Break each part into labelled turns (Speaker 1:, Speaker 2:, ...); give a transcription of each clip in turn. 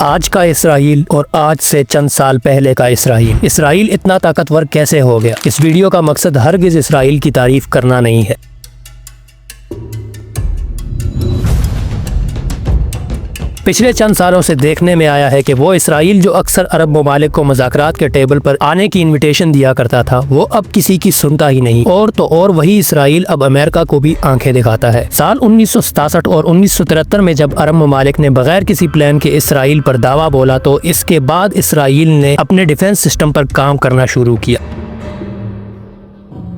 Speaker 1: آج کا اسرائیل اور آج سے چند سال پہلے کا اسرائیل اتنا طاقتور کیسے ہو گیا؟ اس ویڈیو کا مقصد ہرگز اسرائیل کی تعریف کرنا نہیں ہے۔ پچھلے چند سالوں سے دیکھنے میں آیا ہے کہ وہ اسرائیل جو اکثر عرب ممالک کو مذاکرات کے ٹیبل پر آنے کی انویٹیشن دیا کرتا تھا، وہ اب کسی کی سنتا ہی نہیں، اور وہی اسرائیل اب امریکہ کو بھی آنکھیں دکھاتا ہے۔ سال 1967 اور 1973 میں جب عرب ممالک نے بغیر کسی پلان کے اسرائیل پر دعویٰ بولا تو اس کے بعد اسرائیل نے اپنے ڈیفنس سسٹم پر کام کرنا شروع کیا۔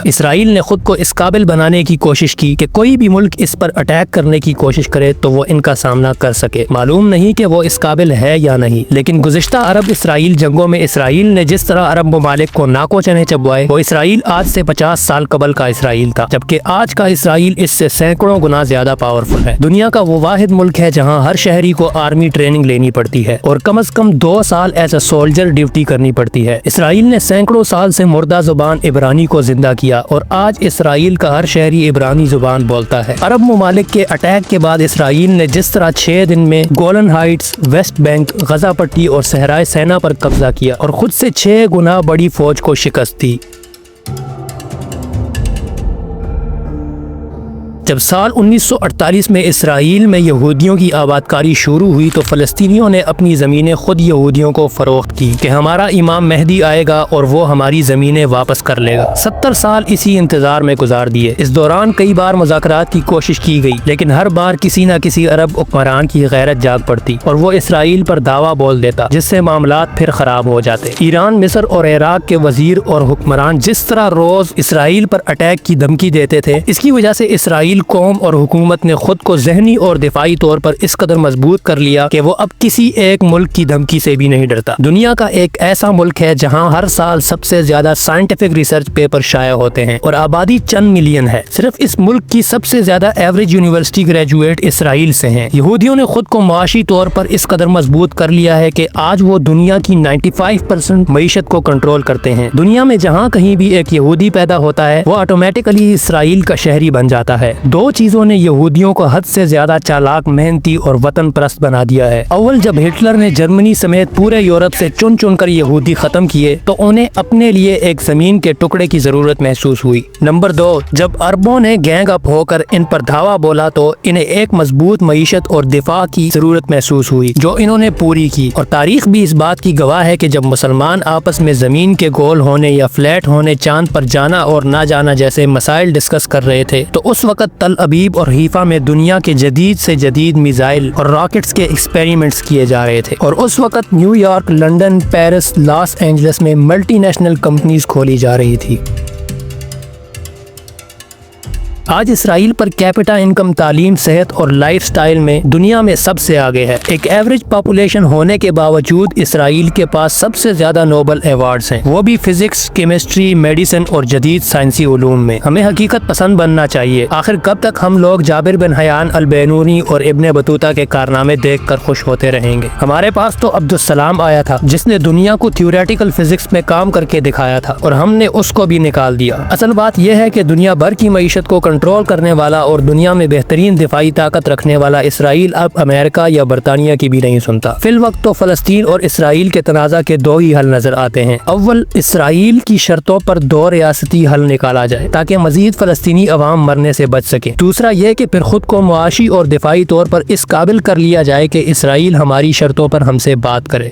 Speaker 1: اسرائیل نے خود کو اس قابل بنانے کی کوشش کی کہ کوئی بھی ملک اس پر اٹیک کرنے کی کوشش کرے تو وہ ان کا سامنا کر سکے۔ معلوم نہیں کہ وہ اس قابل ہے یا نہیں، لیکن گزشتہ عرب اسرائیل جنگوں میں اسرائیل نے جس طرح عرب ممالک کو ناکو چنے چبوائے، وہ اسرائیل آج سے 50 سال قبل کا اسرائیل تھا، جبکہ آج کا اسرائیل اس سے سینکڑوں گنا زیادہ پاورفل ہے۔ دنیا کا وہ واحد ملک ہے جہاں ہر شہری کو آرمی ٹریننگ لینی پڑتی ہے اور کم از کم 2 سال ایز اے سولجر ڈیوٹی کرنی پڑتی ہے۔ اسرائیل نے سینکڑوں سال سے مردہ زبان عبرانی کو زندہ کیا اور آج اسرائیل کا ہر شہری عبرانی زبان بولتا ہے۔ عرب ممالک کے اٹیک کے بعد اسرائیل نے جس طرح 6 دن میں گولن ہائٹس، ویسٹ بینک، غزہ پٹی اور صحرائے سینا پر قبضہ کیا اور خود سے 6 گنا بڑی فوج کو شکست دی۔ جب سال 1948 میں اسرائیل میں یہودیوں کی آباد کاری شروع ہوئی تو فلسطینیوں نے اپنی زمینیں خود یہودیوں کو فروخت کی کہ ہمارا امام مہدی آئے گا اور وہ ہماری زمینیں واپس کر لے گا۔ 70 سال اسی انتظار میں گزار دیے۔ اس دوران کئی بار مذاکرات کی کوشش کی گئی، لیکن ہر بار کسی نہ کسی عرب حکمران کی غیرت جاگ پڑتی اور وہ اسرائیل پر دعویٰ بول دیتا، جس سے معاملات پھر خراب ہو جاتے۔ ایران، مصر اور عراق کے وزیر اور حکمران جس طرح روز اسرائیل پر اٹیک کی دھمکی دیتے تھے، اس کی وجہ سے اسرائیل قوم اور حکومت نے خود کو ذہنی اور دفاعی طور پر اس قدر مضبوط کر لیا کہ وہ اب کسی ایک ملک کی دھمکی سے بھی نہیں ڈرتا۔ دنیا کا ایک ایسا ملک ہے جہاں ہر سال سب سے زیادہ سائنٹیفک ریسرچ پیپر شائع ہوتے ہیں اور آبادی چند ملین ہے۔ صرف اس ملک کی سب سے زیادہ ایوریج یونیورسٹی گریجویٹ اسرائیل سے ہیں۔ یہودیوں نے خود کو معاشی طور پر اس قدر مضبوط کر لیا ہے کہ آج وہ دنیا کی 95% معیشت کو کنٹرول کرتے ہیں۔ دنیا میں جہاں کہیں بھی ایک یہودی پیدا ہوتا ہے، وہ آٹومیٹکلی اسرائیل کا شہری بن جاتا ہے۔ 2 چیزوں نے یہودیوں کو حد سے زیادہ چالاک، محنتی اور وطن پرست بنا دیا ہے۔ اول، جب ہٹلر نے جرمنی سمیت پورے یورپ سے چن چن کر یہودی ختم کیے تو انہیں اپنے لیے ایک زمین کے ٹکڑے کی ضرورت محسوس ہوئی۔ نمبر 2، جب عربوں نے گینگ اپ ہو کر ان پر دھاوا بولا تو انہیں ایک مضبوط معیشت اور دفاع کی ضرورت محسوس ہوئی، جو انہوں نے پوری کی۔ اور تاریخ بھی اس بات کی گواہ ہے کہ جب مسلمان آپس میں زمین کے گول ہونے یا فلیٹ ہونے، چاند پر جانا اور نہ جانا جیسے مسائل ڈسکس کر رہے تھے تو اس وقت تل ابیب اور حیفا میں دنیا کے جدید سے جدید میزائل اور راکٹس کے ایکسپیریمنٹس کیے جا رہے تھے، اور اس وقت New York, London, Paris, Los Angeles میں ملٹی نیشنل کمپنیز کھولی جا رہی تھی۔ آج اسرائیل پر کیپٹا انکم، تعلیم، صحت اور لائف سٹائل میں دنیا میں سب سے آگے ہے۔ ایک ایوریج پاپولیشن ہونے کے باوجود اسرائیل کے پاس سب سے زیادہ نوبل ایوارڈز ہیں، وہ بھی فزکس، کیمسٹری، میڈیسن اور جدید سائنسی علوم میں۔ ہمیں حقیقت پسند بننا چاہیے۔ آخر کب تک ہم لوگ جابر بن حیان البینونی اور ابن بطوطہ کے کارنامے دیکھ کر خوش ہوتے رہیں گے؟ ہمارے پاس تو عبدالسلام آیا تھا جس نے دنیا کو تھیوریٹیکل فزکس میں کام کر کے دکھایا تھا اور ہم نے اس کو بھی نکال دیا۔ اصل بات یہ ہے کہ دنیا بھر کی معیشت کو کنٹرول کرنے والا اور دنیا میں بہترین دفاعی طاقت رکھنے والا اسرائیل اب امریکہ یا برطانیہ کی بھی نہیں سنتا۔ فی الوقت تو فلسطین اور اسرائیل کے تنازع کے 2 ہی حل نظر آتے ہیں۔ اول، اسرائیل کی شرطوں پر 2 ریاستی حل نکالا جائے تاکہ مزید فلسطینی عوام مرنے سے بچ سکے۔ دوسرا یہ کہ پھر خود کو معاشی اور دفاعی طور پر اس قابل کر لیا جائے کہ اسرائیل ہماری شرطوں پر ہم سے بات کرے۔